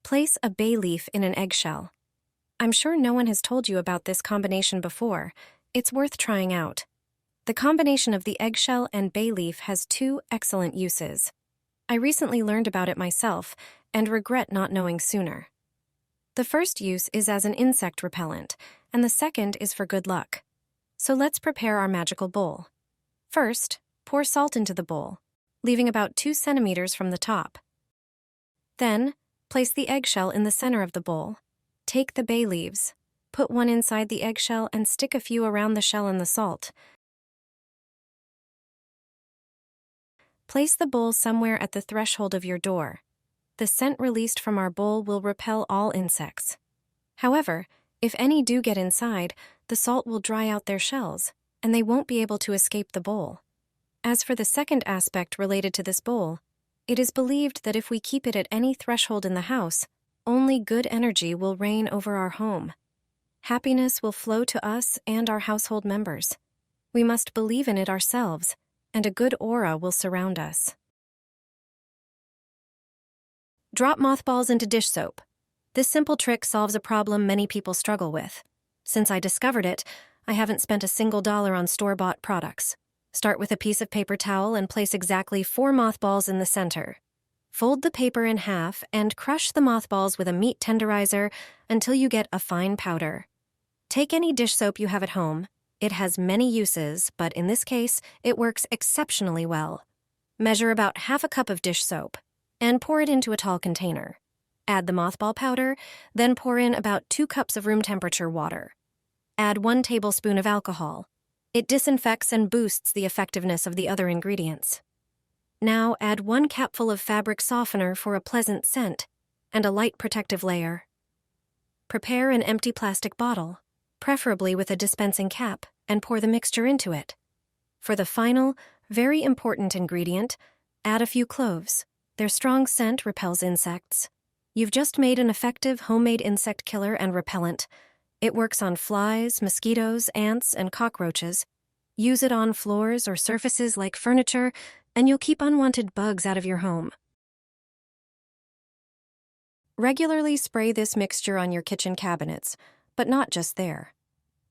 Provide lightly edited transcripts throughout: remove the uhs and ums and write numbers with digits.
Place a bay leaf in an eggshell. I'm sure no one has told you about this combination before. It's worth trying out. The combination of the eggshell and bay leaf has two excellent uses. I recently learned about it myself and regret not knowing sooner. The first use is as an insect repellent, and the second is for good luck. So let's prepare our magical bowl. First, pour salt into the bowl, leaving about 2 centimeters from the top. Then, place the eggshell in the center of the bowl. Take the bay leaves, put one inside the eggshell and stick a few around the shell in the salt. Place the bowl somewhere at the threshold of your door. The scent released from our bowl will repel all insects. However, if any do get inside, the salt will dry out their shells, and they won't be able to escape the bowl. As for the second aspect related to this bowl, it is believed that if we keep it at any threshold in the house, only good energy will reign over our home. Happiness will flow to us and our household members. We must believe in it ourselves, and a good aura will surround us. Drop mothballs into dish soap. This simple trick solves a problem many people struggle with. Since I discovered it, I haven't spent a single dollar on store-bought products. Start with a piece of paper towel and place exactly 4 mothballs in the center. Fold the paper in half and crush the mothballs with a meat tenderizer until you get a fine powder. Take any dish soap you have at home. It has many uses, but in this case, it works exceptionally well. Measure about half a cup of dish soap and pour it into a tall container. Add the mothball powder, then pour in about 2 cups of room temperature water. Add 1 tablespoon of alcohol. It disinfects and boosts the effectiveness of the other ingredients. Now add 1 capful of fabric softener for a pleasant scent and a light protective layer. Prepare an empty plastic bottle, preferably with a dispensing cap, and pour the mixture into it. For the final, very important ingredient, add a few cloves. Their strong scent repels insects. You've just made an effective homemade insect killer and repellent. It works on flies, mosquitoes, ants, and cockroaches. Use it on floors or surfaces like furniture, and you'll keep unwanted bugs out of your home. Regularly spray this mixture on your kitchen cabinets, but not just there.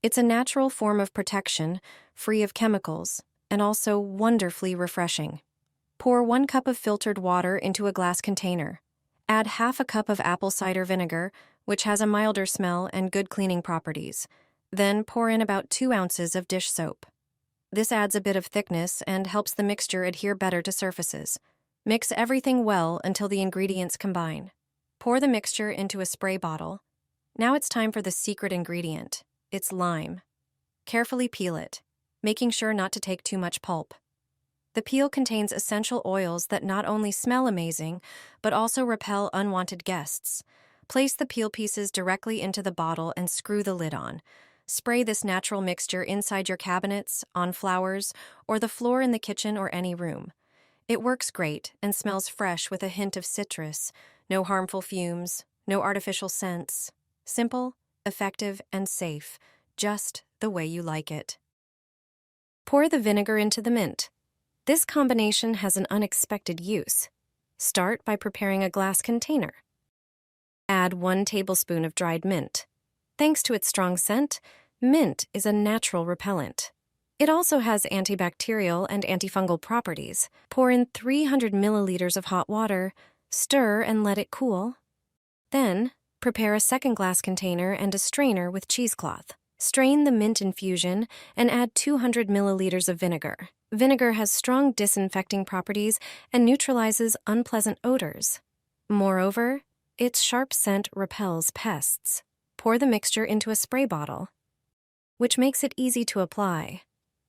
It's a natural form of protection, free of chemicals, and also wonderfully refreshing. Pour 1 cup of filtered water into a glass container. Add half a cup of apple cider vinegar, which has a milder smell and good cleaning properties. Then pour in about 2 ounces of dish soap. This adds a bit of thickness and helps the mixture adhere better to surfaces. Mix everything well until the ingredients combine. Pour the mixture into a spray bottle. Now it's time for the secret ingredient. It's lime. Carefully peel it, making sure not to take too much pulp. The peel contains essential oils that not only smell amazing, but also repel unwanted guests. Place the peel pieces directly into the bottle and screw the lid on. Spray this natural mixture inside your cabinets, on flowers, or the floor in the kitchen or any room. It works great and smells fresh with a hint of citrus. No harmful fumes, no artificial scents. Simple, effective, and safe, just the way you like it. Pour the vinegar into the mint. This combination has an unexpected use. Start by preparing a glass container. Add 1 tablespoon of dried mint. Thanks to its strong scent, mint is a natural repellent. It also has antibacterial and antifungal properties. Pour in 300 milliliters of hot water, stir and let it cool. Then, prepare a second glass container and a strainer with cheesecloth. Strain the mint infusion and add 200 milliliters of vinegar. Vinegar has strong disinfecting properties and neutralizes unpleasant odors. Moreover, its sharp scent repels pests. Pour the mixture into a spray bottle, which makes it easy to apply.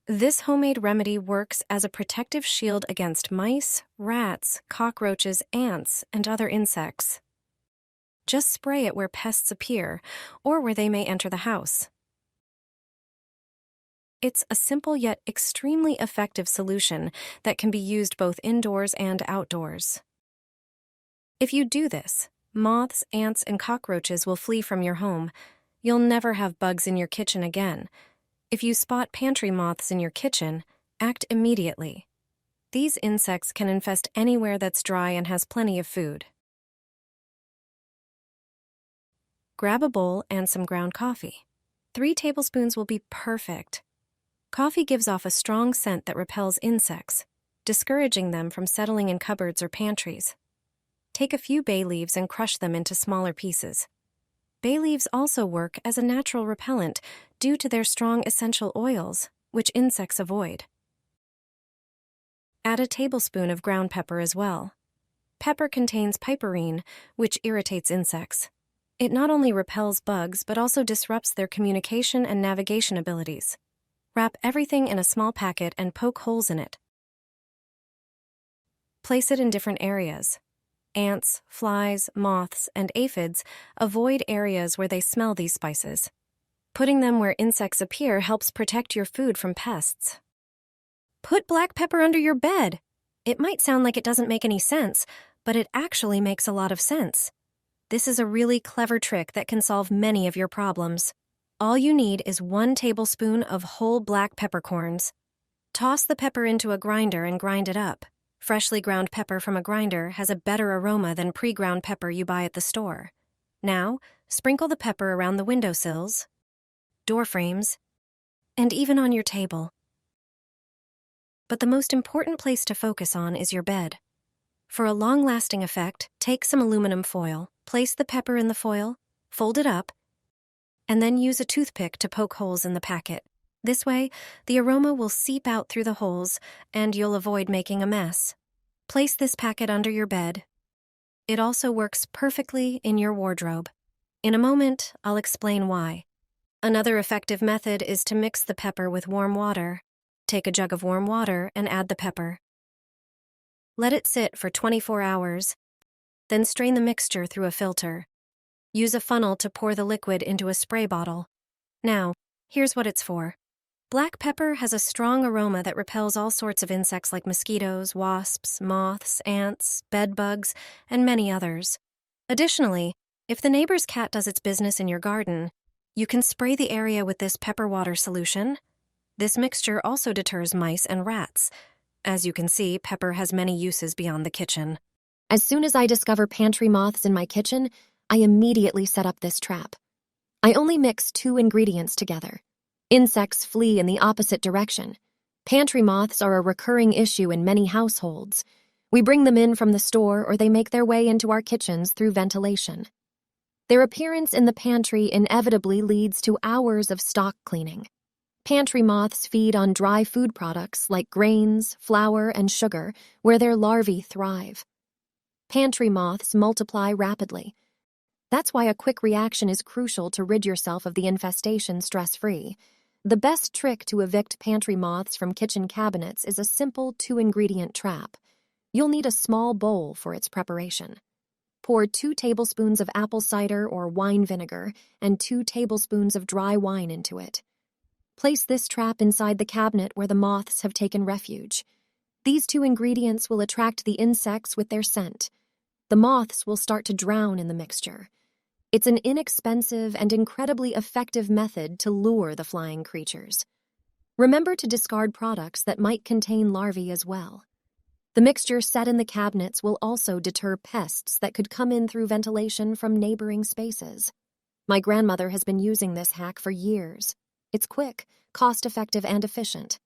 This homemade remedy works as a protective shield against mice, rats, cockroaches, ants, and other insects. Just spray it where pests appear or where they may enter the house. It's a simple yet extremely effective solution that can be used both indoors and outdoors. If you do this, moths, ants, and cockroaches will flee from your home. You'll never have bugs in your kitchen again. If you spot pantry moths in your kitchen, act immediately. These insects can infest anywhere that's dry and has plenty of food. Grab a bowl and some ground coffee. 3 tablespoons will be perfect. Coffee gives off a strong scent that repels insects, discouraging them from settling in cupboards or pantries. Take a few bay leaves and crush them into smaller pieces. Bay leaves also work as a natural repellent due to their strong essential oils, which insects avoid. Add a tablespoon of ground pepper as well. Pepper contains piperine, which irritates insects. It not only repels bugs but also disrupts their communication and navigation abilities. Wrap everything in a small packet and poke holes in it. Place it in different areas. Ants, flies, moths, and aphids avoid areas where they smell these spices. Putting them where insects appear helps protect your food from pests. Put black pepper under your bed. It might sound like it doesn't make any sense, but it actually makes a lot of sense. This is a really clever trick that can solve many of your problems. All you need is 1 tablespoon of whole black peppercorns. Toss the pepper into a grinder and grind it up. Freshly ground pepper from a grinder has a better aroma than pre-ground pepper you buy at the store. Now, sprinkle the pepper around the windowsills, door frames, and even on your table. But the most important place to focus on is your bed. For a long-lasting effect, take some aluminum foil, place the pepper in the foil, fold it up, and then use a toothpick to poke holes in the packet. This way, the aroma will seep out through the holes, and you'll avoid making a mess. Place this packet under your bed. It also works perfectly in your wardrobe. In a moment, I'll explain why. Another effective method is to mix the pepper with warm water. Take a jug of warm water and add the pepper. Let it sit for 24 hours, then strain the mixture through a filter. Use a funnel to pour the liquid into a spray bottle. Now, here's what it's for. Black pepper has a strong aroma that repels all sorts of insects like mosquitoes, wasps, moths, ants, bed bugs, and many others. Additionally, if the neighbor's cat does its business in your garden, you can spray the area with this pepper water solution. This mixture also deters mice and rats. As you can see, pepper has many uses beyond the kitchen. As soon as I discover pantry moths in my kitchen, I immediately set up this trap. I only mix 2 ingredients together. Insects flee in the opposite direction. Pantry moths are a recurring issue in many households. We bring them in from the store or they make their way into our kitchens through ventilation. Their appearance in the pantry inevitably leads to hours of stock cleaning. Pantry moths feed on dry food products like grains, flour, and sugar, where their larvae thrive. Pantry moths multiply rapidly. That's why a quick reaction is crucial to rid yourself of the infestation stress-free. The best trick to evict pantry moths from kitchen cabinets is a simple 2-ingredient trap. You'll need a small bowl for its preparation. Pour 2 tablespoons of apple cider or wine vinegar and 2 tablespoons of dry wine into it. Place this trap inside the cabinet where the moths have taken refuge. These 2 ingredients will attract the insects with their scent. The moths will start to drown in the mixture. It's an inexpensive and incredibly effective method to lure the flying creatures. Remember to discard products that might contain larvae as well. The mixture set in the cabinets will also deter pests that could come in through ventilation from neighboring spaces. My grandmother has been using this hack for years. It's quick, cost-effective, and efficient.